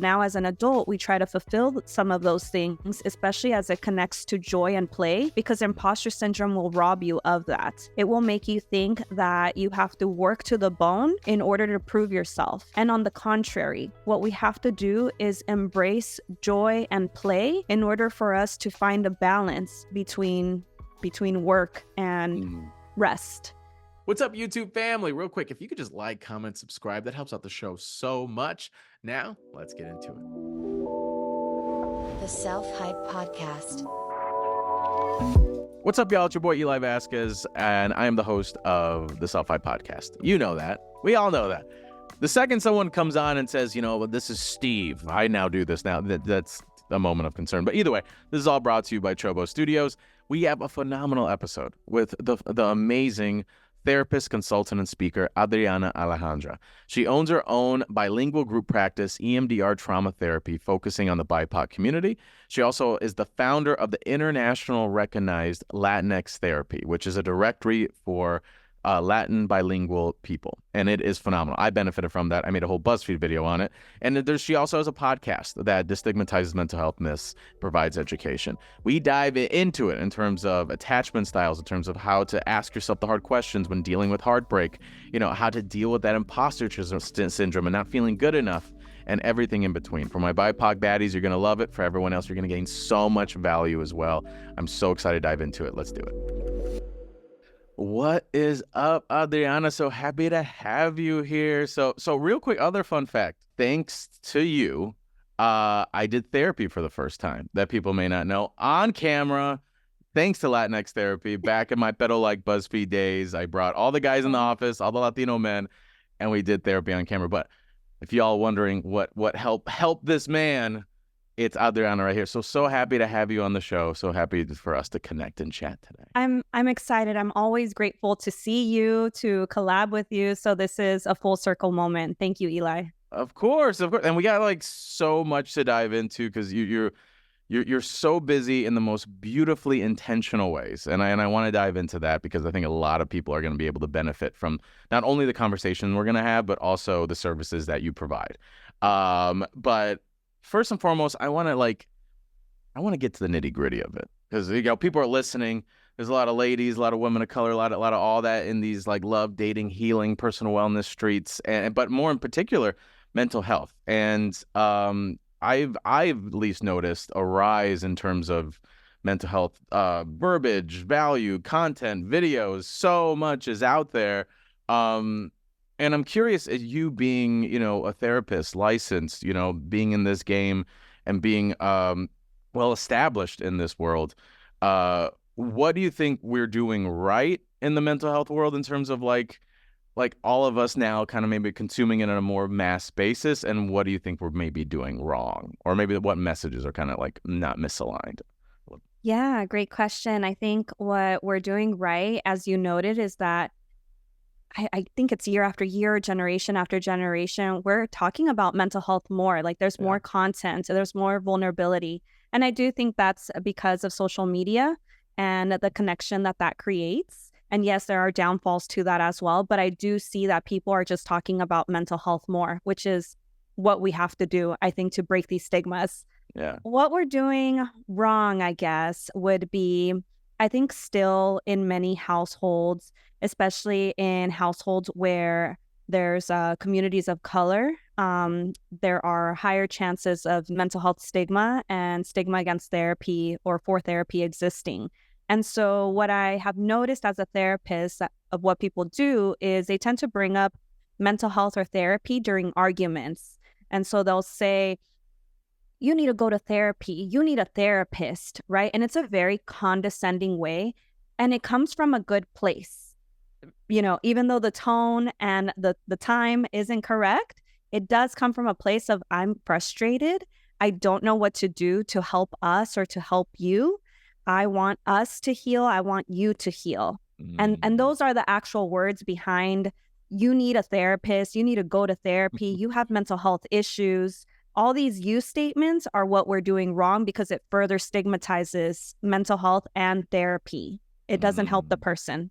now as an adult, we try to fulfill some of those things, especially as it connects to joy and play, because imposter syndrome will rob you of that. It will make you think that you have to work to the bone in order to prove yourself. And on the contrary, what we have to do is embrace joy and play in order for us to find a balance between work and rest. What's up, YouTube family? Real quick, if you could just like, comment, subscribe, that helps out the show so much. Now, let's get into it. The Self-Hype Podcast. What's up, y'all? It's your boy Eli Vasquez, and I am the host of the Self-Hype Podcast. You know that. We all know that. The second someone comes on and says, well, this is Steve, I now do this now, that's a moment of concern. But either way, this is all brought to you by Chobo Studios. We have a phenomenal episode with the amazing therapist, consultant, and speaker, Adriana Alejandra. She owns her own bilingual group practice, EMDR Trauma Therapy, focusing on the BIPOC community. She also is the founder of the international recognized Latinx Therapy, which is a directory for Latin bilingual people, and it is phenomenal. I benefited from that. I made a whole BuzzFeed video on it, and she also has a podcast that destigmatizes mental health myths, provides education. We dive into it in terms of attachment styles, in terms of how to ask yourself the hard questions when dealing with heartbreak, how to deal with that imposter syndrome and not feeling good enough, and everything in between. For my BIPOC baddies, you're going to love it. For everyone else, you're going to gain so much value as well. I'm so excited to dive into it. Let's do it. What is up, Adriana? So happy to have you here. So real quick, other fun fact. Thanks to you, I did therapy for the first time that people may not know on camera. Thanks to Latinx Therapy. Back in my pedo-like BuzzFeed days, I brought all the guys in the office, all the Latino men, and we did therapy on camera. But if y'all wondering what helped this man, it's Adriana right here. So happy to have you on the show. So happy for us to connect and chat today. I'm excited. I'm always grateful to see you, to collab with you. So this is a full circle moment. Thank you, Eli. Of course. And we got so much to dive into because you're so busy in the most beautifully intentional ways. And I want to dive into that because I think a lot of people are going to be able to benefit from not only the conversation we're going to have, but also the services that you provide. But first and foremost, I want to get to the nitty gritty of it because people are listening. There's a lot of ladies, a lot of women of color, a lot of all that in these love, dating, healing, personal wellness streets, but more in particular, mental health. And I've at least noticed a rise in terms of mental health verbiage, value, content, videos. So much is out there. And I'm curious, as you being, a therapist, licensed, being in this game and being well established in this world, what do you think we're doing right in the mental health world in terms of all of us now kind of maybe consuming it on a more mass basis? And what do you think we're maybe doing wrong? Or maybe what messages are kind of not misaligned? Yeah, great question. I think what we're doing right, as you noted, is that I think it's year after year, generation after generation, we're talking about mental health more. There's more content, there's more vulnerability. And I do think that's because of social media and the connection that creates. And yes, there are downfalls to that as well. But I do see that people are just talking about mental health more, which is what we have to do, I think, to break these stigmas. Yeah. What we're doing wrong, I guess, would be, I think still in many households, especially in households where there's communities of color, there are higher chances of mental health stigma and stigma against therapy or for therapy existing. And so what I have noticed as a therapist of what people do is they tend to bring up mental health or therapy during arguments. And so they'll say, you need to go to therapy, you need a therapist, right? And it's a very condescending way. And it comes from a good place. Even though the tone and the time isn't correct, it does come from a place of, I'm frustrated. I don't know what to do to help us or to help you. I want us to heal. I want you to heal. And those are the actual words behind, you need a therapist. You need to go to therapy. You have mental health issues. All these you statements are what we're doing wrong because it further stigmatizes mental health and therapy. It doesn't help the person.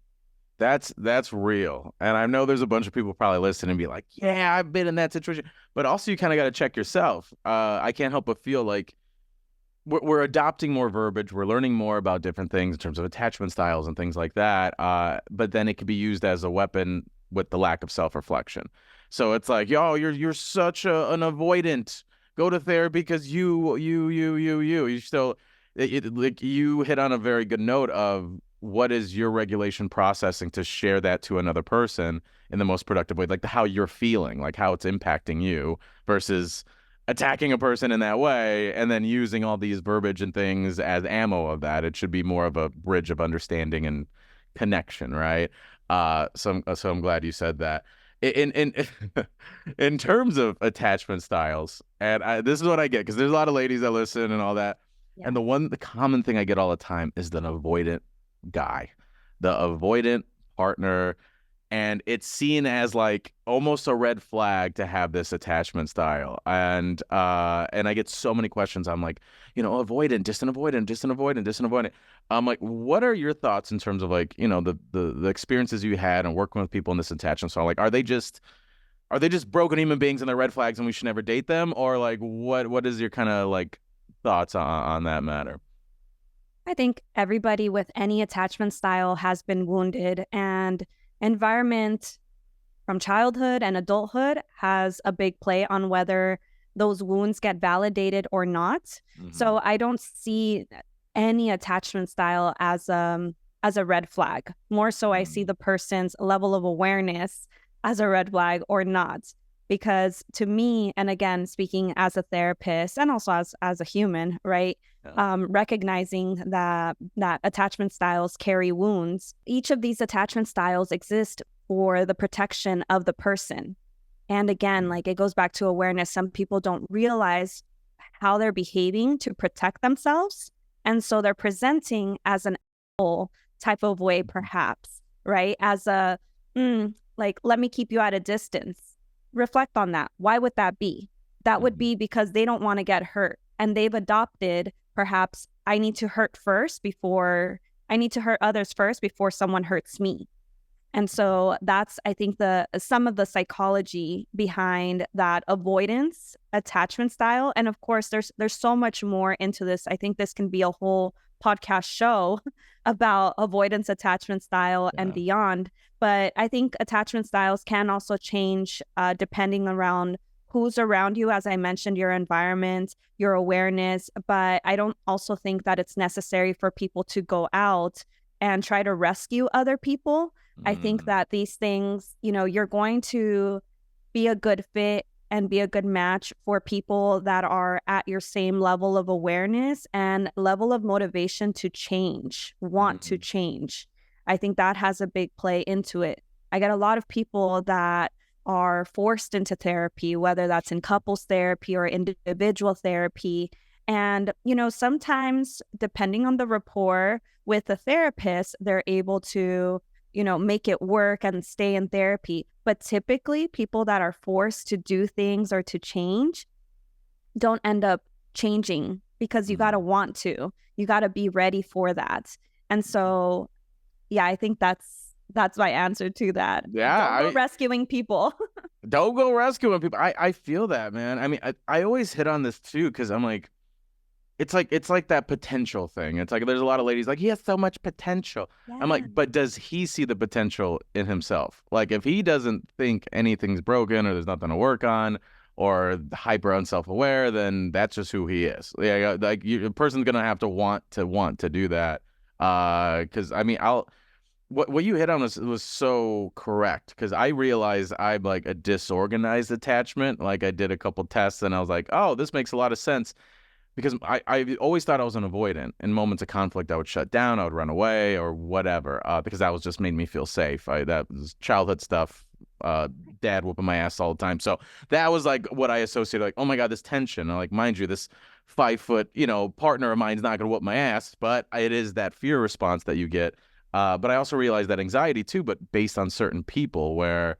That's real. And I know there's a bunch of people probably listening and be like, yeah, I've been in that situation. But also you kind of got to check yourself. I can't help but feel like we're adopting more verbiage. We're learning more about different things in terms of attachment styles and things like that. But then it can be used as a weapon with the lack of self-reflection. So it's like, yo, you're such an avoidant. Go to therapy because you still like you hit on a very good note of what is your regulation processing to share that to another person in the most productive way, like how you're feeling, like how it's impacting you versus attacking a person in that way and then using all these verbiage and things as ammo of that. It should be more of a bridge of understanding and connection, right? So I'm glad you said that. In in terms of attachment styles, and this is what I get because there's a lot of ladies that listen and all that, Yeah. and the common thing I get all the time is the avoidant guy, the avoidant partner, and it's seen as like almost a red flag to have this attachment style. And I get so many questions. I'm like, avoidant, distant avoidant, distant avoidant, distant avoidant. I'm like, what are your thoughts in terms of like, the experiences you had and working with people in this attachment style? Like, are they just broken human beings and they're red flags and we should never date them? Or like what is your kind of like thoughts on that matter? I think everybody with any attachment style has been wounded, and environment from childhood and adulthood has a big play on whether those wounds get validated or not. Mm-hmm. So I don't see any attachment style as a red flag. More so I see the person's level of awareness as a red flag or not. Because to me, and again, speaking as a therapist and also as a human, right? Yeah. Recognizing that attachment styles carry wounds. Each of these attachment styles exist for the protection of the person. And again, like it goes back to awareness. Some people don't realize how they're behaving to protect themselves. And so they're presenting as an asshole type of way, perhaps, right? As a, like, let me keep you at a distance. Reflect on that. Why would that be? That would be because they don't want to get hurt. And they've adopted, perhaps, I need to hurt others first before someone hurts me. And so that's, I think, some of the psychology behind that avoidance attachment style. And of course, there's so much more into this. I think this can be a whole podcast show about avoidance attachment style and beyond. But I think attachment styles can also change depending around who's around you, as I mentioned, your environment, your awareness. But I don't also think that it's necessary for people to go out and try to rescue other people. I think that these things, you're going to be a good fit and be a good match for people that are at your same level of awareness and level of motivation to change, want to change. I think that has a big play into it. I get a lot of people that are forced into therapy, whether that's in couples therapy or individual therapy. And, sometimes depending on the rapport with the therapist, they're able to make it work and stay in therapy. But typically people that are forced to do things or to change don't end up changing because you got to want to. You got to be ready for that. And so, yeah, I think that's my answer to that. Yeah. Don't go rescuing people. Don't go rescuing people. I feel that, man. I mean, I always hit on this too because I'm like, it's like that potential thing. It's like there's a lot of ladies like he has so much potential. Yeah. I'm like, but does he see the potential in himself? Like if he doesn't think anything's broken or there's nothing to work on or hyper unself-aware, then that's just who he is. Yeah, like a person's gonna have to want to do that. Because I mean, what you hit on was so correct because I realized I'm like a disorganized attachment. Like I did a couple tests and I was like, oh, this makes a lot of sense. Because I always thought I was an avoidant. In moments of conflict, I would shut down, I would run away or whatever, because that was just made me feel safe. That was childhood stuff, dad whooping my ass all the time. So that was like what I associated, like, oh my God, this tension. Like, mind you, this 5-foot, partner of mine's not going to whoop my ass, but it is that fear response that you get. But I also realized that anxiety too, but based on certain people where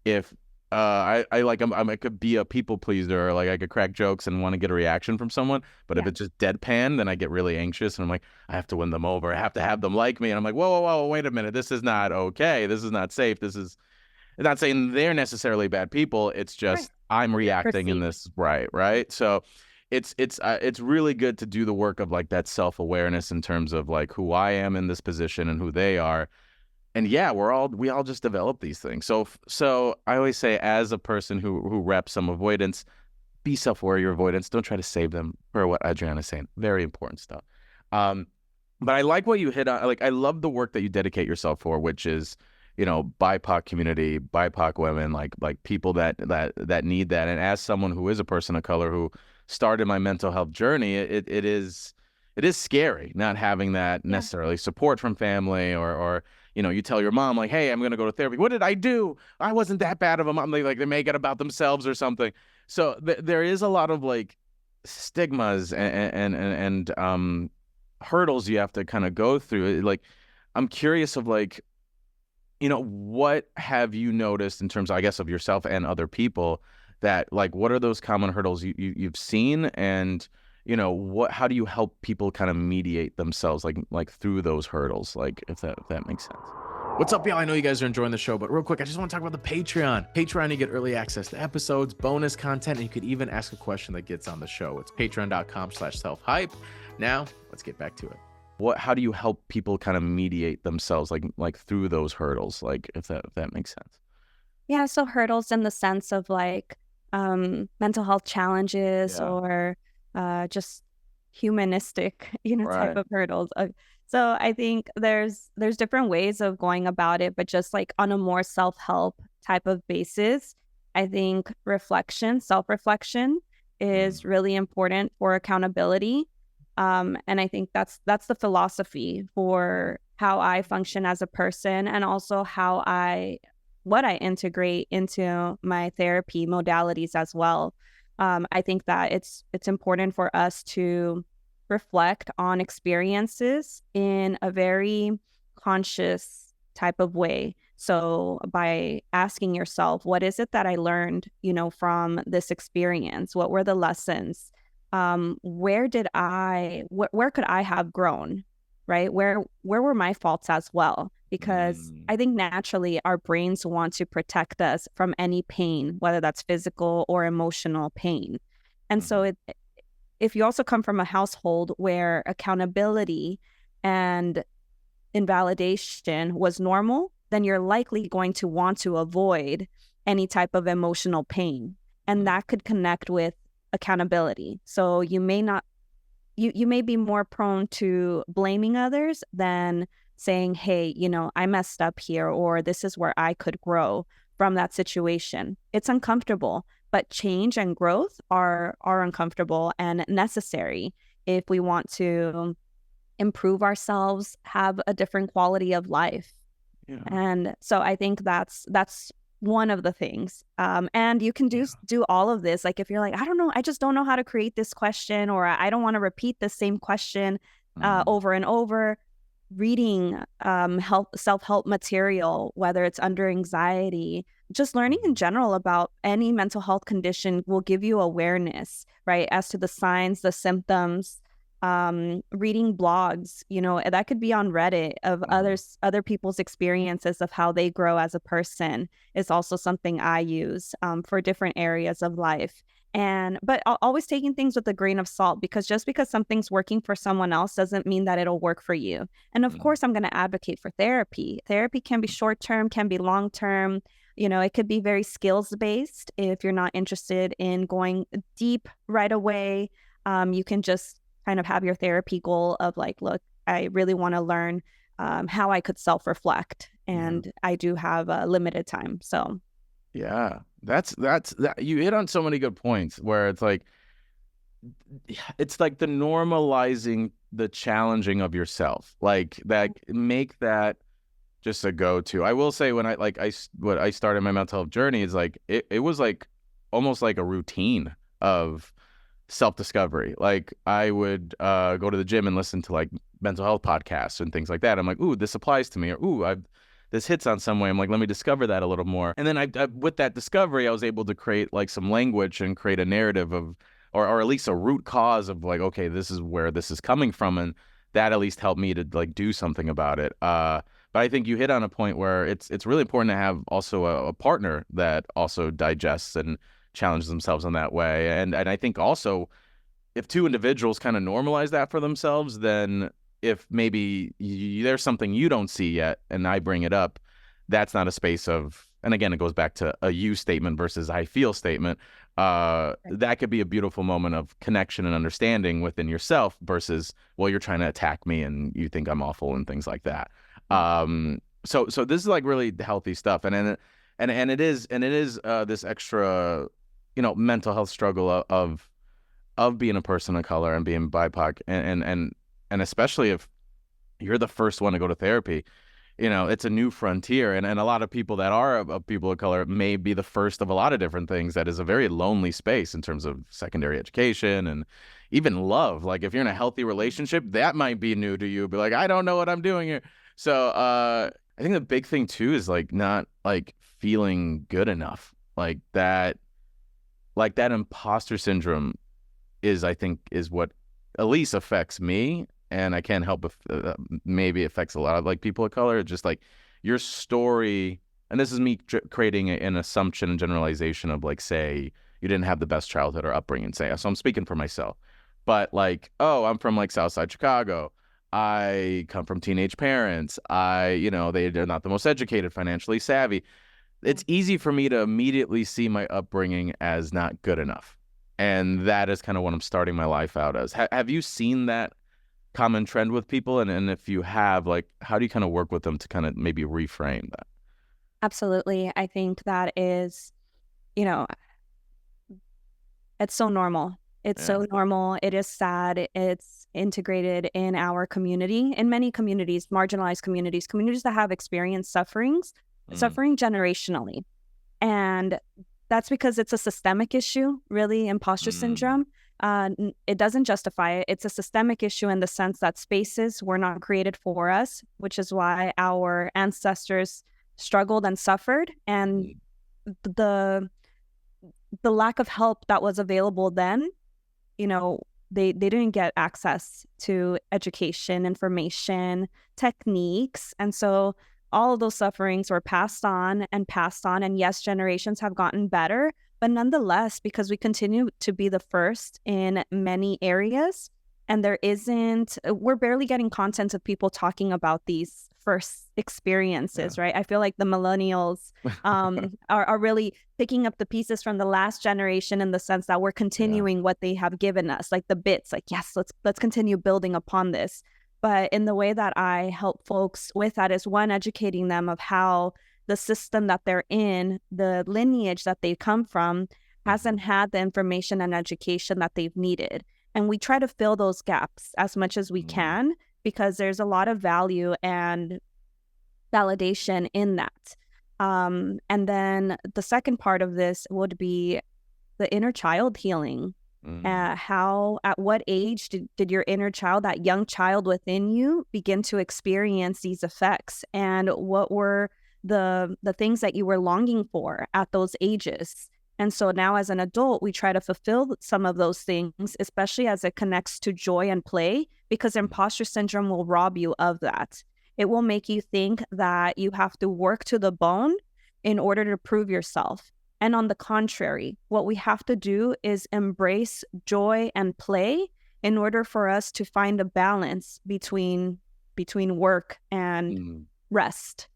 if I could be a people pleaser, or like I could crack jokes and want to get a reaction from someone. But if Yeah. it's just deadpan, then I get really anxious and I'm like, I have to win them over. I have to have them like me. And I'm like, whoa, wait a minute. This is not okay. This is not safe. This is not saying they're necessarily bad people. It's Right. just I'm You're reacting in perceived. this right. So it's really good to do the work of like that self-awareness in terms of like who I am in this position and who they are. And yeah, we all just develop these things. So I always say, as a person who reps some avoidance, be self-aware of your avoidance. Don't try to save them, for what Adriana's saying. Very important stuff. Um, but I like what you hit on. Like, I love the work that you dedicate yourself for, which is, BIPOC community, BIPOC women, like people that need that. And as someone who is a person of color who started my mental health journey, it is scary not having that Yeah. necessarily support from family, or you tell your mom like, hey, I'm going to go to therapy. What did I do? I wasn't that bad of a mom. They make it about themselves or something. So there is a lot of like stigmas and hurdles you have to kind of go through. Like, I'm curious of like, what have you noticed in terms, I guess, of yourself and other people, that like, what are those common hurdles you've seen, and how do you help people kind of mediate themselves like through those hurdles, like if that makes sense. What's up, y'all? I know you guys are enjoying the show, but real quick, I just want to talk about the Patreon. Patreon, you get early access to episodes, bonus content, and you could even ask a question that gets on the show. It's patreon.com/selfhype. Now, let's get back to it. How do you help people kind of mediate themselves like through those hurdles, like if that makes sense? Yeah, so hurdles in the sense of like mental health challenges Yeah. or just humanistic, type Right. of hurdles. So I think there's different ways of going about it, but just like on a more self-help type of basis, I think self-reflection is really important for accountability. And I think that's the philosophy for how I function as a person, and also what I integrate into my therapy modalities as well. I think that it's important for us to reflect on experiences in a very conscious type of way. So by asking yourself, what is it that I learned, from this experience? What were the lessons? Where could I have grown? Right? Where were my faults as well? Because I think naturally our brains want to protect us from any pain, whether that's physical or emotional pain. And so if you also come from a household where accountability and invalidation was normal, then you're likely going to want to avoid any type of emotional pain. And that could connect with accountability. So you may be more prone to blaming others than saying, hey, I messed up here, or this is where I could grow from that situation. It's uncomfortable, but change and growth are uncomfortable and necessary if we want to improve ourselves, have a different quality of life. Yeah. And so I think that's one of the things. And you can do all of this. Like if you're like, I don't know, I just don't know how to create this question, or I don't want to repeat the same question over and over. Reading self-help material, whether it's under anxiety, just learning in general about any mental health condition will give you awareness, right, as to the signs, the symptoms. Reading blogs, that could be on Reddit of other people's experiences of how they grow as a person is also something I use for different areas of life. But always taking things with a grain of salt, because just because something's working for someone else doesn't mean that it'll work for you. And of course, I'm going to advocate for therapy. Therapy can be short-term, can be long-term. It could be very skills-based. If you're not interested in going deep right away, you can just kind of have your therapy goal of like, look, I really want to learn how I could self-reflect, and I do have a limited time. So yeah, that's that you hit on so many good points where it's like the normalizing the challenging of yourself, like that, make that just a go-to. I will say, when I started my mental health journey, is like it was like almost like a routine of self-discovery. Like I would go to the gym and listen to like mental health podcasts and things like that. I'm like, ooh, this applies to me, or ooh, this hits on some way. I'm like, let me discover that a little more. And then I with that discovery, I was able to create like some language and create a narrative of, or at least a root cause of like, okay, this is where this is coming from. And that at least helped me to like do something about it. But I think you hit on a point where it's really important to have also a partner that also digests and challenges themselves in that way. And I think also if two individuals kind of normalize that for themselves, then if maybe there's something you don't see yet and I bring it up, that's not a space of, and again, it goes back to a you statement versus I feel statement. That could be a beautiful moment of connection and understanding within yourself versus, well, you're trying to attack me and you think I'm awful and things like that. So this is like really healthy stuff. And it is this extra, mental health struggle of being a person of color and being BIPOC, and especially if you're the first one to go to therapy, it's a new frontier, and a lot of people that are of people of color may be the first of a lot of different things. That is a very lonely space in terms of secondary education and even love. Like if you're in a healthy relationship, that might be new to you. Be like, I don't know what I'm doing here. So I think the big thing too is like not like feeling good enough, like that imposter syndrome I think is what at least affects me, and I can't help if maybe affects a lot of like people of color. It's just like your story, and this is me creating an assumption and generalization of like, say you didn't have the best childhood or upbringing, so I'm speaking for myself, but like, oh, I'm from like Southside Chicago, I come from teenage parents, they're not the most educated, financially savvy. It's easy for me to immediately see my upbringing as not good enough. And that is kind of what I'm starting my life out as. Have you seen that common trend with people? And if you have, like, how do you kind of work with them to kind of maybe reframe that? Absolutely. I think that is, it's so normal. It's so normal. It is sad. It's integrated in our community, in many communities, marginalized communities that have experienced suffering generationally. And that's because it's a systemic issue, really, imposter syndrome. It doesn't justify it. It's a systemic issue in the sense that spaces were not created for us, which is why our ancestors struggled and suffered. And the lack of help that was available then, they didn't get access to education, information, techniques. And so all of those sufferings were passed on. And yes, generations have gotten better, but nonetheless, because we continue to be the first in many areas, and we're barely getting content of people talking about these first experiences, right? I feel like the millennials are really picking up the pieces from the last generation in the sense that we're continuing what they have given us, like the bits, like, yes, let's continue building upon this. But in the way that I help folks with that is, one, educating them of how the system that they're in, the lineage that they come from, hasn't had the information and education that they've needed. And we try to fill those gaps as much as we can, because there's a lot of value and validation in that. And then the second part of this would be the inner child healing. At what age did your inner child, that young child within you, begin to experience these effects? And what were the things that you were longing for at those ages? And so now as an adult, we try to fulfill some of those things, especially as it connects to joy and play, because imposter syndrome will rob you of that. It will make you think that you have to work to the bone in order to prove yourself. And on the contrary, what we have to do is embrace joy and play in order for us to find a balance between work and rest.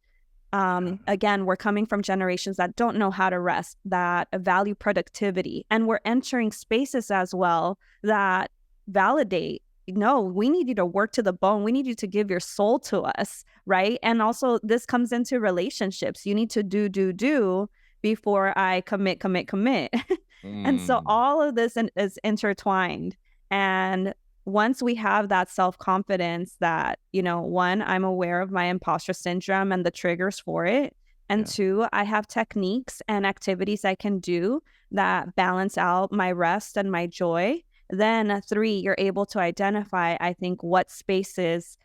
Again, we're coming from generations that don't know how to rest, that value productivity. And we're entering spaces as well that validate, no, we need you to work to the bone. We need you to give your soul to us, right? And also this comes into relationships. You need to do before I commit. And so all of this is intertwined. And once we have that self-confidence that, one, I'm aware of my imposter syndrome and the triggers for it. And two, I have techniques and activities I can do that balance out my rest and my joy. Then three, you're able to identify, I think, what spaces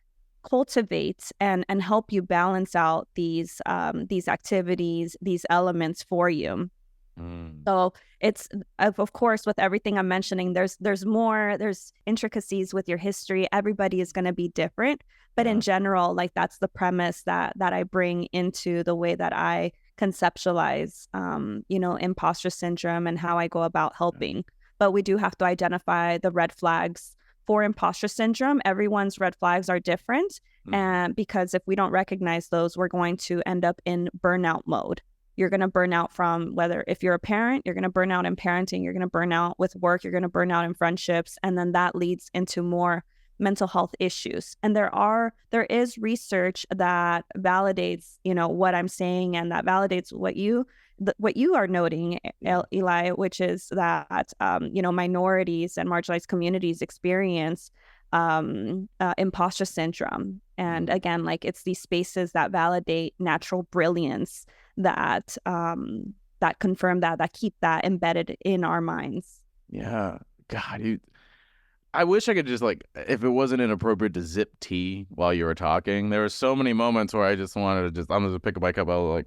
cultivate and help you balance out these activities, these elements for you. So it's, of course, with everything I'm mentioning, there's more, there's intricacies with your history. Everybody is going to be different, but in general, like that's the premise that I bring into the way that I conceptualize, imposter syndrome and how I go about helping. But we do have to identify the red flags for imposter syndrome. Everyone's red flags are different, and because if we don't recognize those, we're going to end up in burnout mode. You're going to burn out from whether, if you're a parent, you're going to burn out in parenting, you're going to burn out with work, you're going to burn out in friendships. And then that leads into more mental health issues. And there is research that validates, what I'm saying, and that validates what you are noting, Eli, which is that, minorities and marginalized communities experience imposter syndrome. And again, like it's these spaces that validate natural brilliance, that confirm that keep that embedded in our minds. Yeah. God, I wish I could just if it wasn't inappropriate to zip tea while you were talking. There were so many moments where I just wanted to I'm going to pick up my cup. I was like,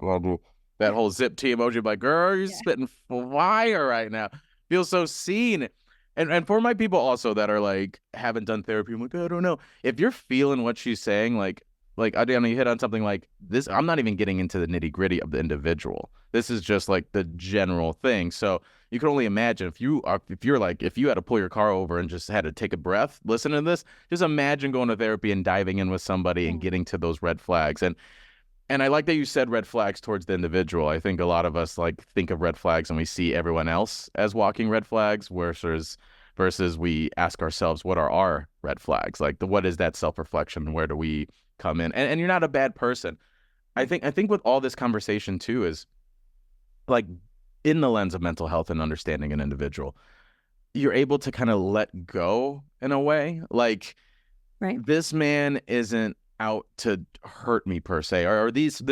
that whole zip tea emoji. I'm like, girl, you're spitting fire right now. Feel so seen. And for my people also that are haven't done therapy, I'm like, I don't know. If you're feeling what she's saying, like Adriana, you hit on something like this. I'm not even getting into the nitty gritty of the individual. This is just the general thing. So you can only imagine if you had to pull your car over and just had to take a breath, listen to this. Just imagine going to therapy and diving in with somebody and getting to those red flags. And I like that you said red flags towards the individual. I think a lot of us think of red flags and we see everyone else as walking red flags, versus we ask ourselves, what are our red flags? What is that self-reflection? Where do we come in? And you're not a bad person. I think with all this conversation too is in the lens of mental health and understanding an individual, you're able to kind of let go in a way. Right. This man isn't out to hurt me per se, or these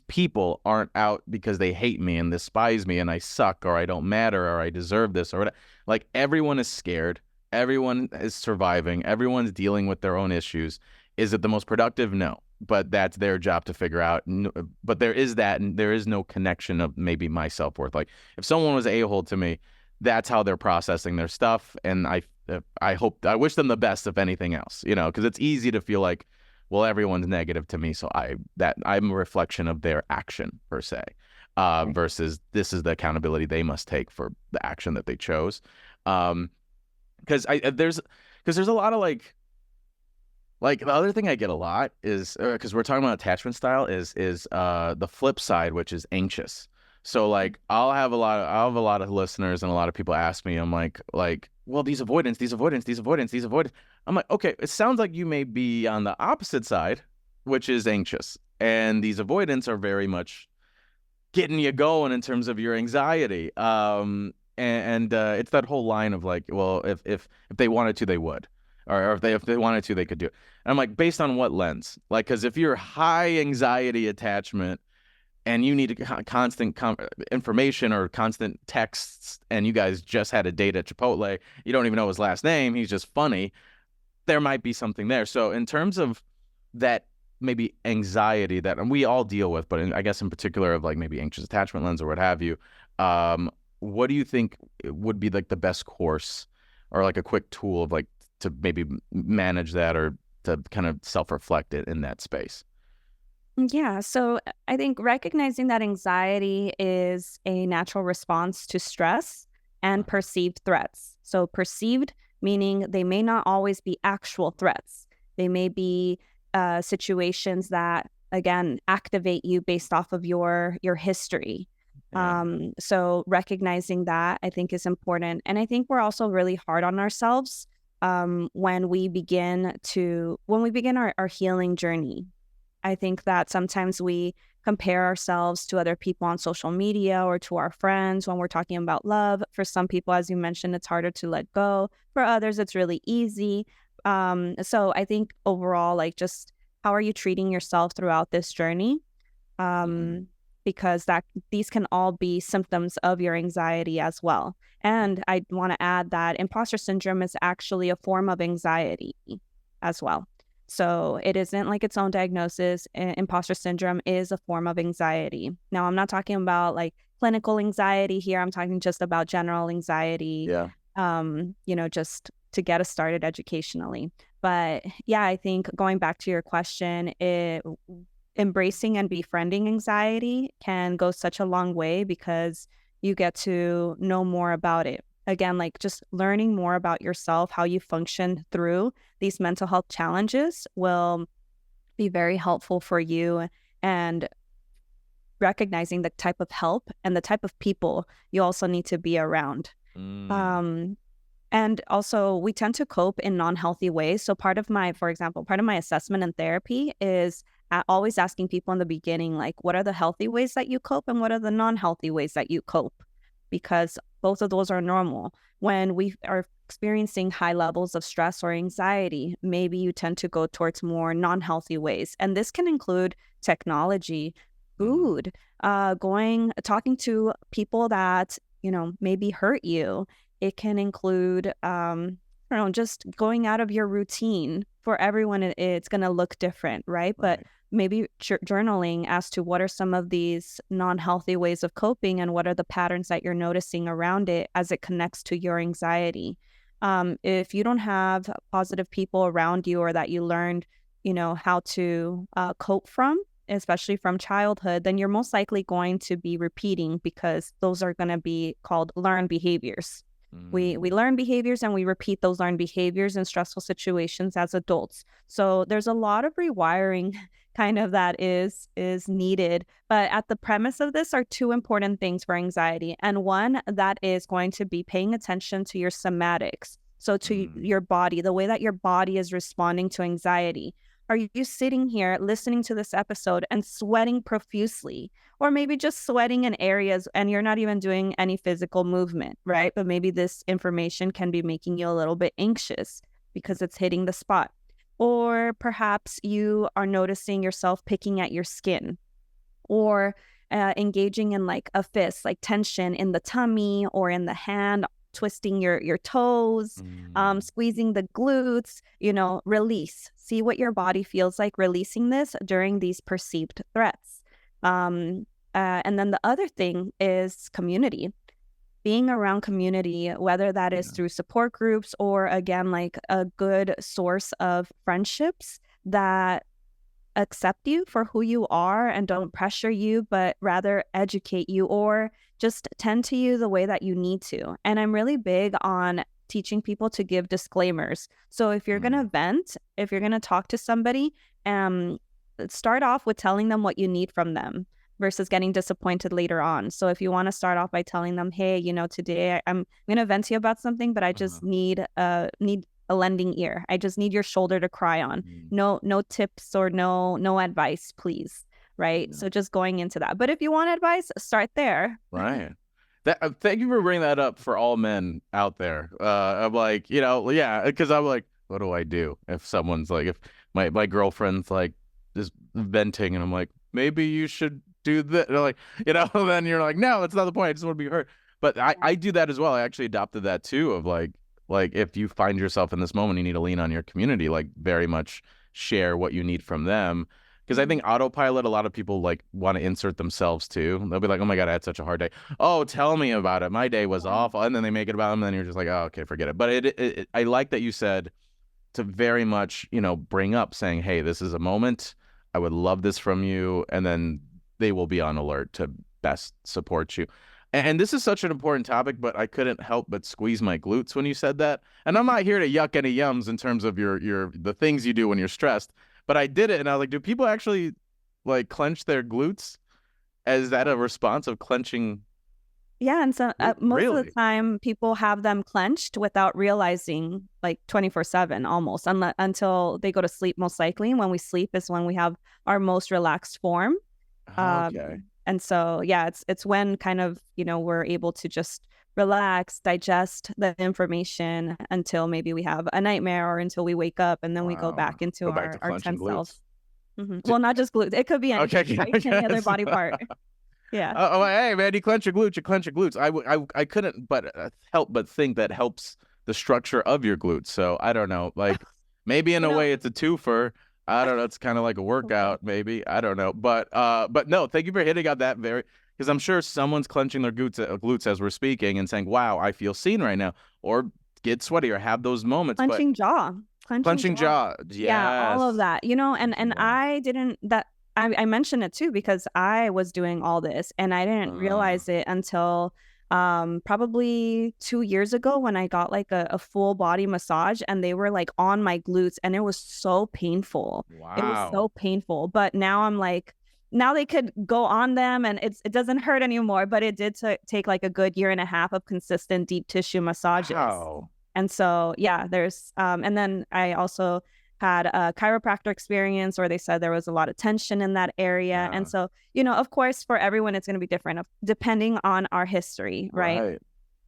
people aren't out because they hate me and despise me and I suck or I don't matter or I deserve this or whatever. Everyone is scared, everyone is surviving, everyone's dealing with their own issues. Is it the most productive? No, but that's their job to figure out. But there is that, and there is no connection of maybe my self-worth. If someone was a-hole to me, that's how they're processing their stuff, and I wish them the best, if anything else, because it's easy to feel like, well, everyone's negative to me, so I'm a reflection of their action per se, versus this is the accountability they must take for the action that they chose. Because there's a lot of the other thing I get a lot is, because we're talking about attachment style, is the flip side, which is anxious. So I'll have a lot of listeners and a lot of people ask me, I'm like, well, these avoidance. I'm like, okay, it sounds like you may be on the opposite side, which is anxious. And these avoidance are very much getting you going in terms of your anxiety. And it's that whole line of well, if they wanted to, they would. Or if they wanted to, they could do it. And I'm like, based on what lens? Because if you're high anxiety attachment and you need constant information or constant texts, and you guys just had a date at Chipotle, you don't even know his last name, he's just funny, there might be something there. So in terms of that maybe anxiety that we all deal with, but I guess in particular of maybe anxious attachment lens or what have you, what do you think would be the best course or a quick tool of to maybe manage that or to kind of self-reflect it in that space? Yeah, so I think recognizing that anxiety is a natural response to stress and perceived threats. So perceived meaning they may not always be actual threats. They may be situations that, again, activate you based off of your history. Yeah. So recognizing that, I think, is important. And I think we're also really hard on ourselves when we begin our healing journey. I think that sometimes we compare ourselves to other people on social media or to our friends when we're talking about love. For some people, as you mentioned, it's harder to let go. For others, it's really easy. So I think overall, just how are you treating yourself throughout this journey? Because these can all be symptoms of your anxiety as well. And I want to add that imposter syndrome is actually a form of anxiety as well. So it isn't like its own diagnosis. Imposter syndrome is a form of anxiety. Now, I'm not talking about like clinical anxiety here. I'm talking just about general anxiety, Yeah. just to get us started educationally. But yeah, I think going back to your question, embracing and befriending anxiety can go such a long way because you get to know more about it. Again, like just learning more about yourself, how you function through these mental health challenges will be very helpful for you, and recognizing the type of help and the type of people you also need to be around. Um, and also, we tend to cope in non-healthy ways. So for example, part of my assessment in therapy is always asking people in the beginning, like, what are the healthy ways that you cope and what are the non-healthy ways that you cope? Because both of those are normal. When we are experiencing high levels of stress or anxiety, maybe you tend to go towards more non-healthy ways. And this can include technology, food, talking to people that, maybe hurt you. It can include, just going out of your routine. For everyone, it's going to look different, right? But maybe journaling as to what are some of these non-healthy ways of coping and what are the patterns that you're noticing around it as it connects to your anxiety. If you don't have positive people around you or that you learned, how to cope from, especially from childhood, then you're most likely going to be repeating because those are going to be called learned behaviors. We learn behaviors and we repeat those learned behaviors in stressful situations as adults. So there's a lot of rewiring kind of that is needed. But at the premise of this are two important things for anxiety. And one that is going to be paying attention to your somatics. So to your body, the way that your body is responding to anxiety. Are you sitting here listening to this episode and sweating profusely? Or maybe just sweating in areas and you're not even doing any physical movement, right? But maybe this information can be making you a little bit anxious because it's hitting the spot. Or perhaps you are noticing yourself picking at your skin, or engaging in like a fist, like tension in the tummy or in the hand, twisting your toes, squeezing the glutes, release. See what your body feels like releasing this during these perceived threats. And then the other thing is community. Being around community, whether that is through support groups or, again, like a good source of friendships that accept you for who you are and don't pressure you, but rather educate you or just tend to you the way that you need to. And I'm really big on teaching people to give disclaimers. So if you're going to vent, if you're going to talk to somebody, start off with telling them what you need from them versus getting disappointed later on. So if you want to start off by telling them, hey, today I'm going to vent to you about something, but I just need a lending ear. I just need your shoulder to cry on. No tips or no advice, please. Right. So just going into that. But if you want advice, start there. Right. Thank you for bringing that up for all men out there. I'm like, because I'm like, what do I do if someone's like, if my girlfriend's like just venting and I'm like, maybe you should do this. Like, then you're like, no, that's not the point. I just want to be heard. But I do that as well. I actually adopted that too of like if you find yourself in this moment, you need to lean on your community, like very much share what you need from them. Because I think autopilot, a lot of people like want to insert themselves too. They'll be like, oh my God, I had such a hard day. Oh, tell me about it. My day was awful. And then they make it about them. And then you're just like, oh, okay, forget it. But I like that you said to very much, bring up saying, hey, this is a moment. I would love this from you. And then they will be on alert to best support you. And this is such an important topic, but I couldn't help but squeeze my glutes when you said that. And I'm not here to yuck any yums in terms of the things you do when you're stressed, but I did it. And I was like, do people actually like clench their glutes? Is that a response of clenching? Yeah. And so most of the time people have them clenched without realizing, like 24/7 almost, until they go to sleep, most likely. When we sleep is when we have our most relaxed form. Okay. And so, yeah, it's when kind of, we're able to just relax, digest the information until maybe we have a nightmare or until we wake up and then we go back into our 10 selves. Well, not just glutes. It could be any other body part. Yeah. Oh, hey, man, you clench your glutes. I couldn't help but think that helps the structure of your glutes. So I don't know. Like Maybe in a way it's a twofer. I don't know. It's kind of like a workout, maybe. I don't know. But no, thank you for hitting on that because I'm sure someone's clenching their glutes as we're speaking and saying, wow, I feel seen right now. Or get sweaty or have those moments. Clenching jaw. Clenching jaw. Yeah, all of Yes. that. And I didn't I mentioned it too because I was doing all this and I didn't realize it until probably 2 years ago when I got like a full body massage and they were like on my glutes and it was so painful. It was so Wow. painful. But now I'm like, now they could go on them and it doesn't hurt anymore. But it did take like a good year and a half of consistent deep tissue massages. Wow. And so, yeah, there's, and then I also had a chiropractor experience where they said there was a lot of tension in that area. Yeah. And so, of course, for everyone, it's going to be different depending on our history, right?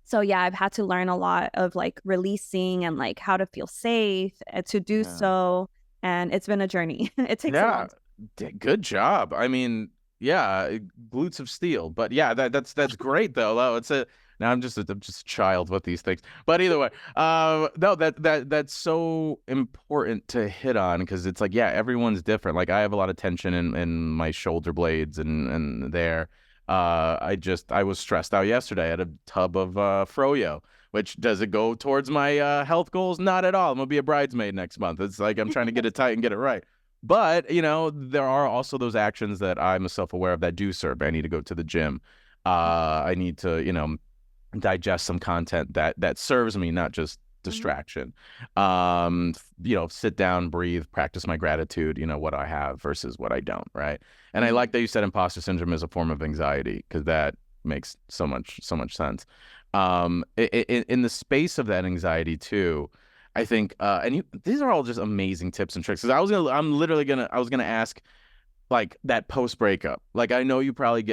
So, yeah, I've had to learn a lot of like releasing and like how to feel safe to do so. And it's been a journey. It takes a long time. Good job. I mean, yeah, glutes of steel. But yeah, that's great though. Now I'm just a child with these things. But either way, no, that's so important to hit on because it's like, yeah, everyone's different. Like I have a lot of tension in my shoulder blades and there. I was stressed out yesterday. I had a tub of froyo. Which does it go towards my health goals? Not at all. I'm gonna be a bridesmaid next month. It's like I'm trying to get it tight and get it right. But there are also those actions that I'm self-aware of that do serve. I need to go to the gym. I need to digest some content that serves me, not just distraction. Sit down, breathe, practice my gratitude. What I have versus what I don't. Right. And I like that you said imposter syndrome is a form of anxiety because that makes so much sense. In the space of that anxiety too, I think, these are all just amazing tips and tricks. Because I was gonna ask, like that post breakup. Like I know you probably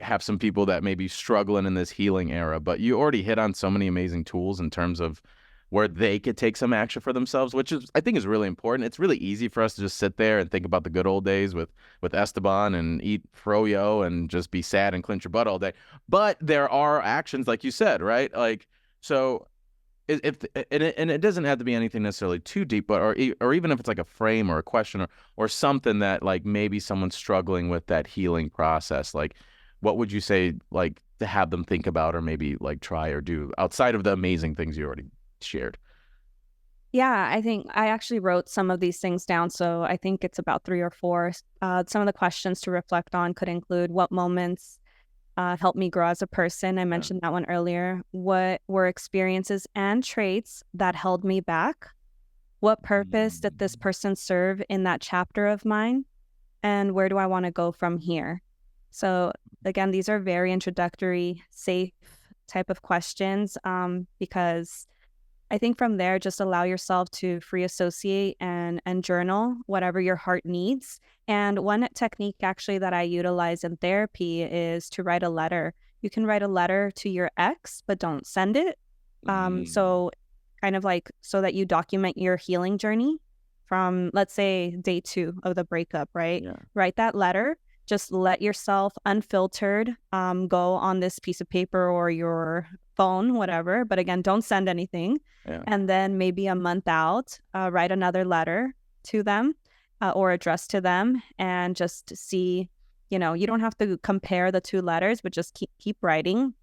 have some people that may be struggling in this healing era, but you already hit on so many amazing tools in terms of where they could take some action for themselves, which I think is really important. It's really easy for us to just sit there and think about the good old days with Esteban and eat froyo and just be sad and clench your butt all day. But there are actions, like you said, right? Like, so it doesn't have to be anything necessarily too deep, but or even if it's like a frame or a question or something that like maybe someone's struggling with that healing process, like what would you say like to have them think about or maybe like try or do outside of the amazing things you already shared? Yeah, I think I actually wrote some of these things down. So I think it's about 3 or 4. Some of the questions to reflect on could include what moments helped me grow as a person. I mentioned that one earlier. What were experiences and traits that held me back? What purpose did this person serve in that chapter of mine? And where do I want to go from here? So again, these are very introductory, safe type of questions because I think from there, just allow yourself to free associate and journal whatever your heart needs. And one technique actually that I utilize in therapy is to write a letter. You can write a letter to your ex, but don't send it. So kind of like so that you document your healing journey from, let's say, day 2 of the breakup, right? Yeah. Write that letter. Just let yourself unfiltered go on this piece of paper or your phone, whatever. But again, don't send anything. Yeah. And then maybe a month out, write another letter to them or address to them and just see, you don't have to compare the 2 letters, but just keep writing.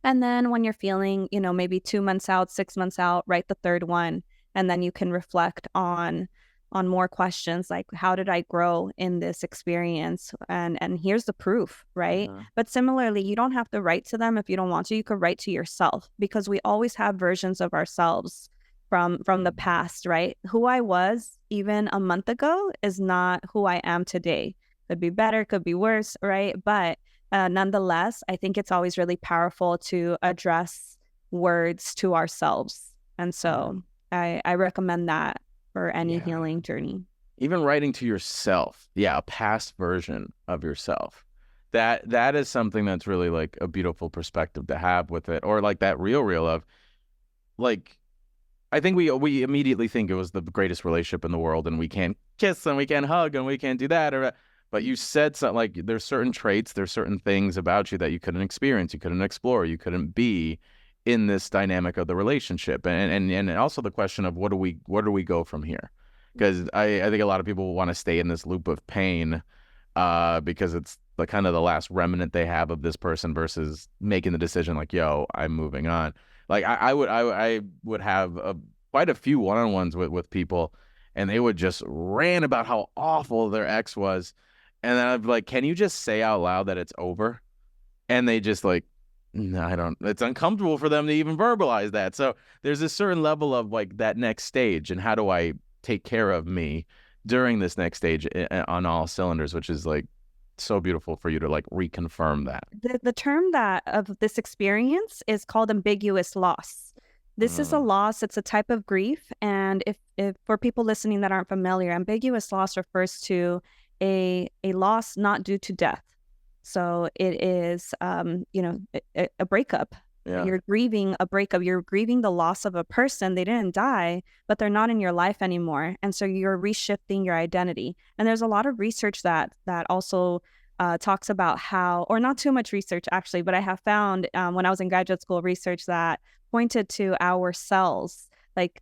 And then when you're feeling, maybe 2 months out, 6 months out, write the 3rd one. And then you can reflect on more questions like, how did I grow in this experience? And here's the proof, right? But similarly, you don't have to write to them if you don't want to. You could write to yourself because we always have versions of ourselves from the past, right? Who I was even a month ago is not who I am today. Could be better, could be worse, right? But nonetheless, I think it's always really powerful to address words to ourselves. And so I recommend that for any healing journey. Even writing to yourself, a past version of yourself. That is something that's really like a beautiful perspective to have with it, or like that real of, like, I think we immediately think it was the greatest relationship in the world, and we can't kiss and we can't hug and we can't do that, but you said something like there's certain traits, there's certain things about you that you couldn't experience, you couldn't explore, you couldn't be in this dynamic of the relationship, and also the question of where do we go from here? because I think a lot of people want to stay in this loop of pain because it's the kind of the last remnant they have of this person versus making the decision like, yo, I'm moving on. Like I would have quite a few one-on-ones with people, and they would just rant about how awful their ex was, and then I'd be like, can you just say out loud that it's over? And they just like, no, I don't. It's uncomfortable for them to even verbalize that. So there's a certain level of like that next stage, and how do I take care of me during this next stage on all cylinders, which is like so beautiful for you to like reconfirm that. The term that of this experience is called ambiguous loss. This is a loss. It's a type of grief. And if for people listening that aren't familiar, ambiguous loss refers to a loss not due to death. So it is, a breakup. Yeah. You're grieving a breakup. You're grieving the loss of a person. They didn't die, but they're not in your life anymore. And so you're reshifting your identity. And there's a lot of research that also talks about how, or not too much research actually, but I have found when I was in graduate school, research that pointed to our cells, like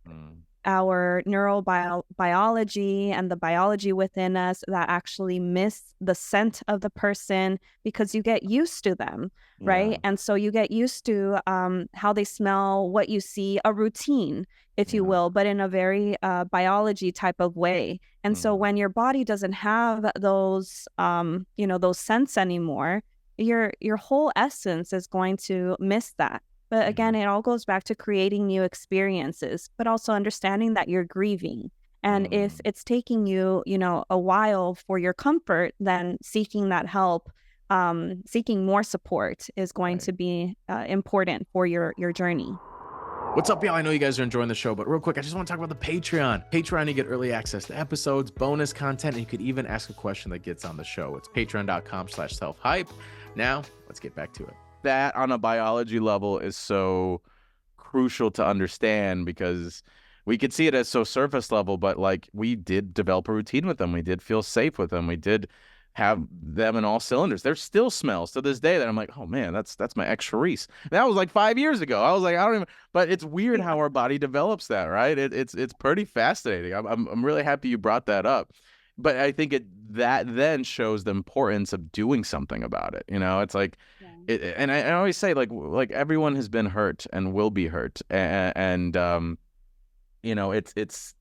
our neurobiology and the biology within us that actually miss the scent of the person because you get used to them, right? Yeah. And so you get used to how they smell, what you see, a routine, if you will, but in a very biology type of way. And so when your body doesn't have those, those scents anymore, your whole essence is going to miss that. But again, it all goes back to creating new experiences, but also understanding that you're grieving. And if it's taking you, a while for your comfort, then seeking that help, seeking more support is going to be important for your journey. What's up, y'all? I know you guys are enjoying the show, but real quick, I just want to talk about the Patreon. Patreon, you get early access to episodes, bonus content, and you could even ask a question that gets on the show. It's patreon.com/selfhype. Now, let's get back to it. That on a biology level is so crucial to understand because we could see it as so surface level, but like we did develop a routine with them. We did feel safe with them. We did have them in all cylinders. There's still smells to this day that I'm like, oh man, that's my ex Charisse. That was like 5 years ago. I was like, I don't even. But it's weird how our body develops that, right? It's pretty fascinating. I'm really happy you brought that up. But I think that then shows the importance of doing something about it. It's like, and I always say like everyone has been hurt and will be hurt, and it's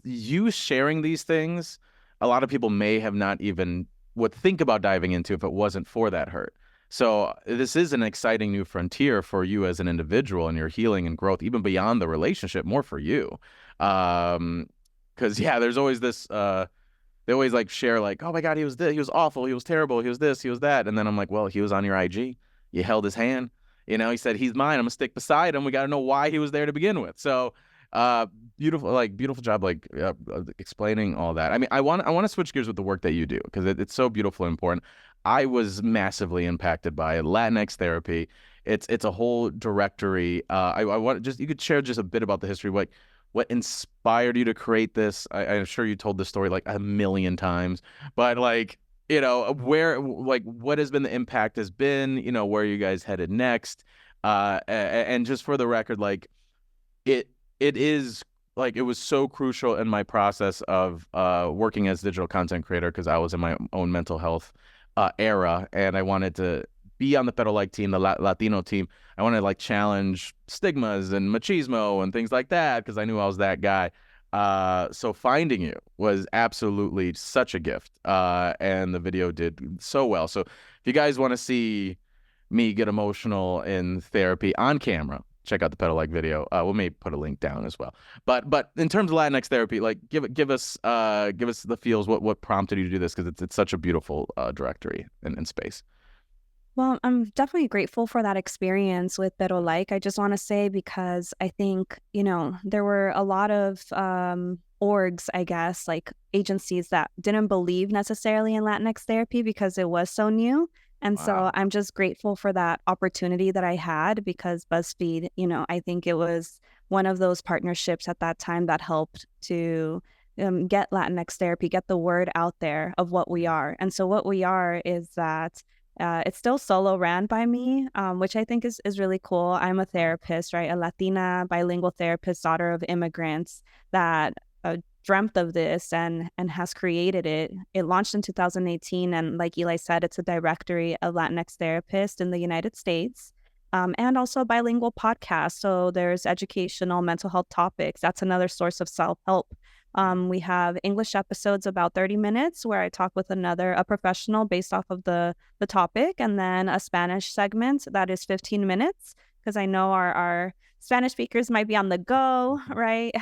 you sharing these things. A lot of people may have not even would think about diving into if it wasn't for that hurt. So this is an exciting new frontier for you as an individual and your healing and growth, even beyond the relationship, more for you. Because there's always this. They always like share like, oh my God, he was this, he was awful, he was terrible, he was this, he was that, and then I'm like, well, he was on your IG, you held his hand, he said he's mine, I'm gonna stick beside him. We got to know why he was there to begin with. So, beautiful job explaining all that. I mean, I want to switch gears with the work that you do because it's so beautiful and important. I was massively impacted by Latinx Therapy. It's a whole directory. I want you could share just a bit about the history, what inspired you to create this? I'm sure you told this story like a million times, but where, what has been the impact has been, where you guys headed next? And just for the record, it is it was so crucial in my process of working as a digital content creator because I was in my own mental health era, and I wanted to be on the federal team, the Latino team. I wanted to challenge stigmas and machismo and things like that because I knew I was that guy. So finding you was absolutely such a gift. And the video did so well. So if you guys want to see me get emotional in therapy on camera, check out the Pedal video. We may put a link down as well. But in terms of Latinx Therapy, give us the feels. What prompted you to do this? Because it's such a beautiful directory and space. Well, I'm definitely grateful for that experience with Pero I just want to say, because I think, there were a lot of orgs, I guess, like agencies that didn't believe necessarily in Latinx therapy because it was so new. And so I'm just grateful for that opportunity that I had because BuzzFeed, I think it was one of those partnerships at that time that helped to get Latinx therapy, get the word out there of what we are. And so what we are is that it's still solo ran by me, which I think is really cool. I'm a therapist, right? A Latina bilingual therapist, daughter of immigrants that dreamt of this and has created it. It launched in 2018, and like Eli said, it's a directory of Latinx therapists in the United States. And also a bilingual podcast. So there's educational mental health topics. That's another source of self-help. We have English episodes about 30 minutes where I talk with a professional based off of the topic, and then a Spanish segment that is 15 minutes because I know our Spanish speakers might be on the go, right?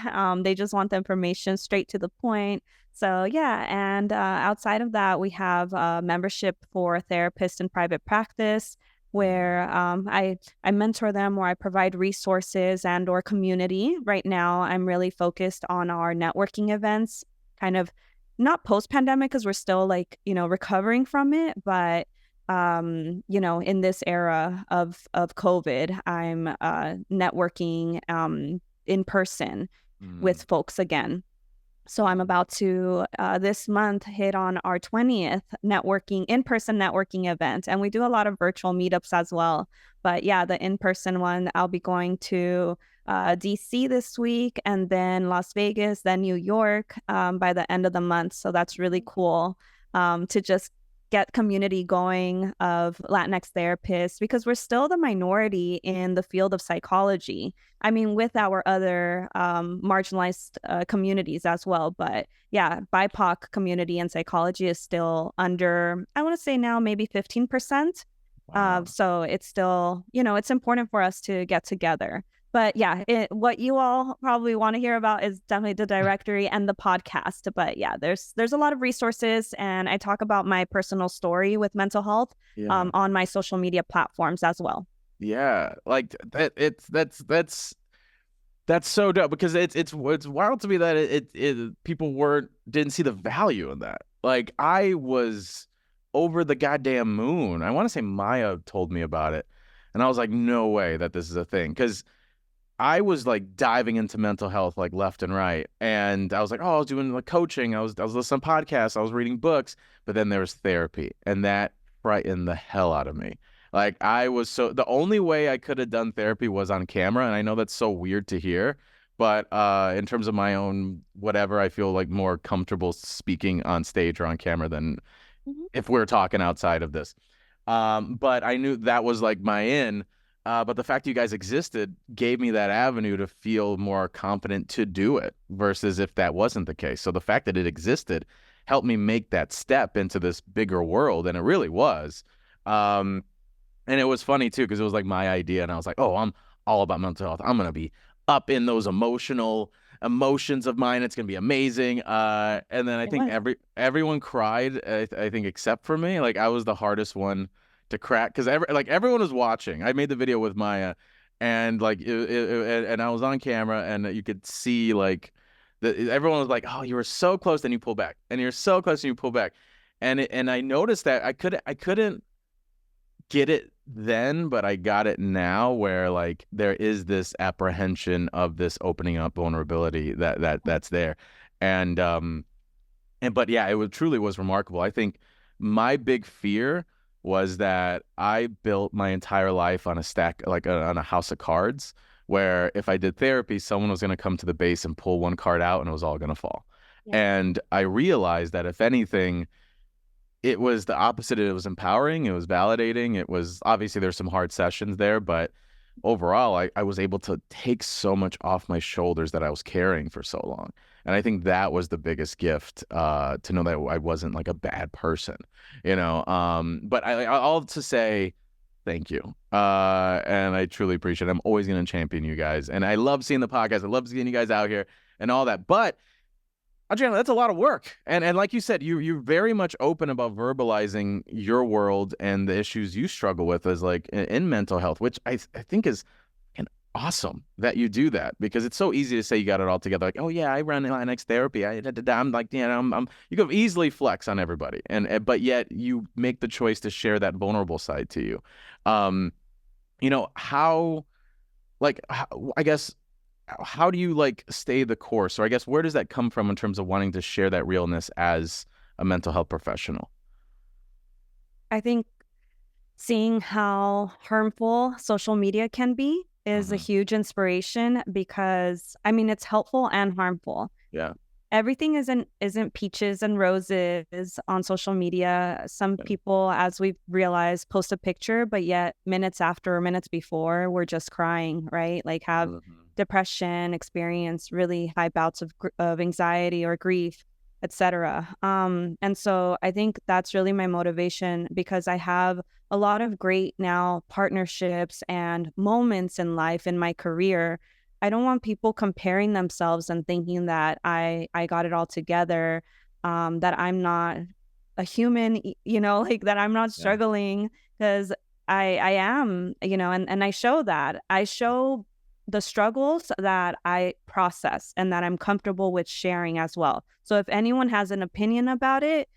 They just want the information straight to the point. So yeah, and outside of that, we have membership for therapists in private practice, where I mentor them, or I provide resources and or community. Right now, I'm really focused on our networking events, kind of not post-pandemic because we're still recovering from it, but in this era of COVID, I'm networking in person with folks again. So I'm about to this month hit on our 20th in-person networking event. And we do a lot of virtual meetups as well. But yeah, the in-person one, I'll be going to DC this week, and then Las Vegas, then New York by the end of the month. So that's really cool to just get community going of Latinx therapists, because we're still the minority in the field of psychology. I mean, with our other marginalized communities as well. But yeah, BIPOC community in psychology is still under, I want to say now, maybe 15%. Wow. So it's still, it's important for us to get together. But yeah, what you all probably want to hear about is definitely the directory and the podcast. But yeah, there's a lot of resources, and I talk about my personal story with mental health on my social media platforms as well. Yeah, like that's so dope, because it's wild to me that people didn't see the value in that. Like, I was over the goddamn moon. I want to say Maya told me about it, and I was like, no way that this is a thing, because I was like diving into mental health like left and right. And I was like, oh, I was doing like coaching. I was listening to podcasts. I was reading books. But then there was therapy, and that frightened the hell out of me. Like, the only way I could have done therapy was on camera. And I know that's so weird to hear, but in terms of my own whatever, I feel like more comfortable speaking on stage or on camera than if we're talking outside of this. But I knew that was like my in. But the fact you guys existed gave me that avenue to feel more confident to do it, versus if that wasn't the case. So the fact that it existed helped me make that step into this bigger world, and it really was. And it was funny too, because it was like my idea, and I was like, oh, I'm all about mental health. I'm gonna be up in those emotions of mine. It's gonna be amazing. And then I think everyone cried. I think except for me. Like, I was the hardest one to crack, because everyone was watching. I made the video with Maya, and like and I was on camera, and you could see like everyone was like, oh, you were so close, then you pull back, and you're so close, and you pull back, and I noticed that I couldn't get it then, but I got it now, where like there is this apprehension of this opening up vulnerability that's there. And but yeah, truly was remarkable. I think my big fear was that I built my entire life on a stack, like on a house of cards, where if I did therapy, someone was going to come to the base and pull one card out, and it was all going to fall. Yeah. And I realized that if anything, it was the opposite. It was empowering. It was validating. It was, obviously there's some hard sessions there, but overall, I was able to take so much off my shoulders that I was carrying for so long. And I think that was the biggest gift, to know that I wasn't like a bad person, but I'll to say thank you. And I truly appreciate it. I'm always going to champion you guys. And I love seeing the podcast. I love seeing you guys out here and all that. But Adriana, that's a lot of work. And like you said, you're very much open about verbalizing your world and the issues you struggle with as like in mental health, which I think is awesome that you do that, because it's so easy to say you got it all together. Like, oh yeah, I run Latinx Therapy. I'm like, you could easily flex on everybody. But yet you make the choice to share that vulnerable side to you. I guess, how do you like stay the course? Or I guess, where does that come from in terms of wanting to share that realness as a mental health professional? I think seeing how harmful social media can be is a huge inspiration, because I mean, it's helpful and harmful. Yeah. everything isn't peaches and roses on social media. Some people, as we've realized, post a picture, but yet minutes after or minutes before, we're just crying, right? Like have depression, experience really high bouts of anxiety or grief, etc. And so I think that's really my motivation, because I have a lot of great now partnerships and moments in life in my career. I don't want people comparing themselves and thinking that I got it all together, that I'm not a human, like that I'm not struggling, because I am, and I show that. I show the struggles that I process and that I'm comfortable with sharing as well. So if anyone has an opinion about it,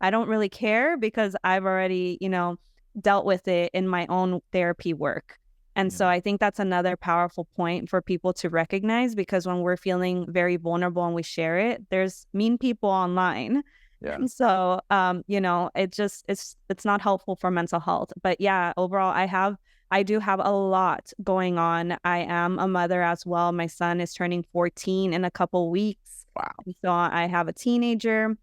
I don't really care, because I've already, dealt with it in my own therapy work. And so I think that's another powerful point for people to recognize, because when we're feeling very vulnerable and we share it, there's mean people online. Yeah. And so, it's not helpful for mental health. But yeah, overall, I do have a lot going on. I am a mother as well. My son is turning 14 in a couple weeks. Wow. So I have a teenager,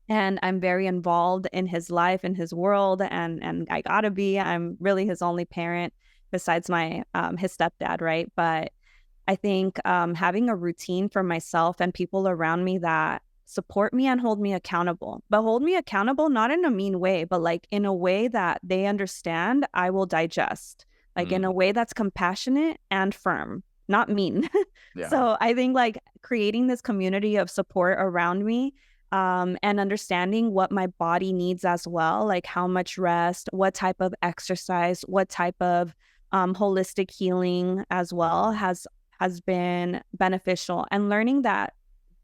and I'm very involved in his life, in his world, and I gotta be. I'm really his only parent besides my his stepdad, right? But I think having a routine for myself and people around me that support me and hold me accountable, but hold me accountable not in a mean way, but like in a way that they understand I will digest, like in a way that's compassionate and firm, not mean. So I think like creating this community of support around me, and understanding what my body needs as well, like how much rest, what type of exercise, what type of holistic healing as well has been beneficial, and learning that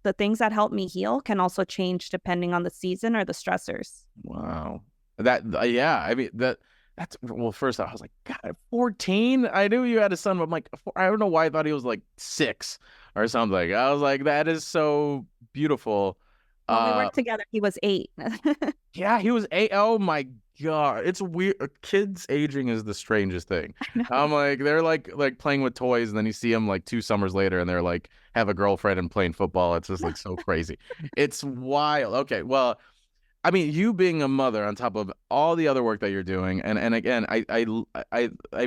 the things that help me heal can also change depending on the season or the stressors. Wow. That, yeah, I mean, that's, well, first off, I was like, God, 14? I knew you had a son, but I'm like, I don't know why I thought he was like 6 or something. I was like, that is so beautiful. When we worked together, he was 8. Yeah, he was 8. Oh my God. It's weird. Kids aging is the strangest thing. I'm like, they're like playing with toys, and then you see them like 2 summers later and they're like have a girlfriend and playing football. It's just like so crazy. It's wild. Okay, well, I mean, you being a mother on top of all the other work that you're doing, and again, I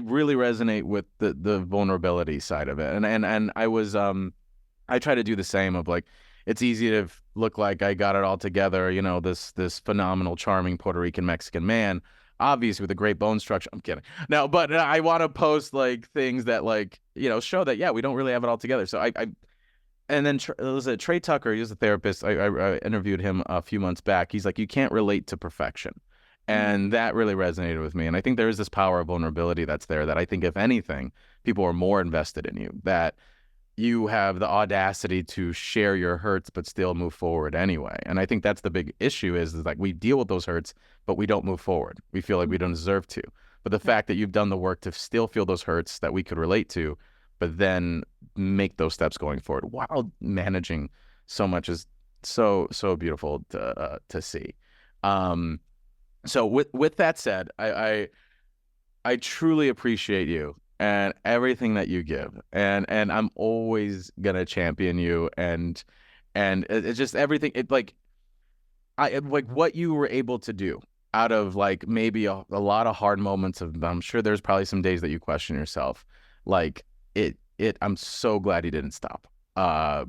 really resonate with the vulnerability side of it, and I was I try to do the same of like, it's easy to look like I got it all together, this phenomenal, charming Puerto Rican Mexican man, obviously with a great bone structure. I'm kidding. No, but I want to post like things that like, show that, yeah, we don't really have it all together. So and then it was Trey Tucker. He was a therapist. I interviewed him a few months back. He's like, you can't relate to perfection. And that really resonated with me. And I think there is this power of vulnerability that's there, that I think, if anything, people are more invested in you, that you have the audacity to share your hurts but still move forward anyway. And I think that's the big issue is like, we deal with those hurts, but we don't move forward. We feel like we don't deserve to. But the fact that you've done the work to still feel those hurts that we could relate to, but then make those steps going forward while managing so much is so beautiful to see. So with that said, I truly appreciate you and everything that you give, and I'm always gonna champion you, and it's just everything. It like what you were able to do out of like maybe a lot of hard moments of, I'm sure there's probably some days that you question yourself, like I'm so glad you didn't stop,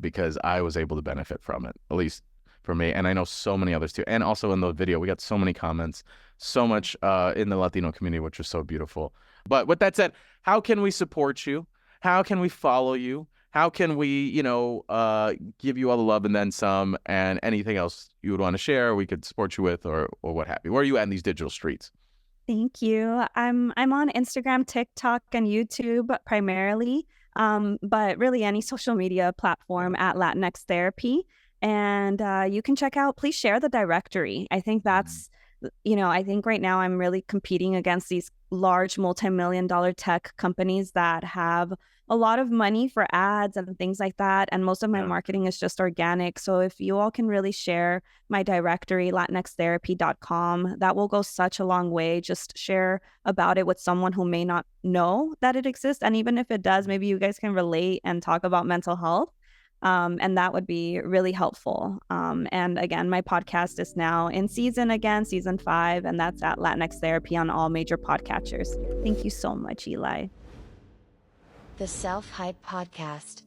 because I was able to benefit from it, at least for me, and I know so many others too. And also in the video, we got so many comments, so much in the Latino community, which was so beautiful. But with that said, how can we support you? How can we follow you? How can we, give you all the love and then some, and anything else you would want to share, we could support you with, or what have you? Where are you at in these digital streets? Thank you. I'm on Instagram, TikTok, and YouTube primarily, but really any social media platform at Latinx Therapy. And you can check out, please share the directory. I think that's, I think right now I'm really competing against these large multi-million-dollar tech companies that have a lot of money for ads and things like that. And most of my marketing is just organic. So if you all can really share my directory, latinxtherapy.com, that will go such a long way. Just share about it with someone who may not know that it exists. And even if it does, maybe you guys can relate and talk about mental health. And that would be really helpful. And again, my podcast is now in season 5, and that's at Latinx Therapy on all major podcatchers. Thank you so much, Eli. The Self Hype Podcast.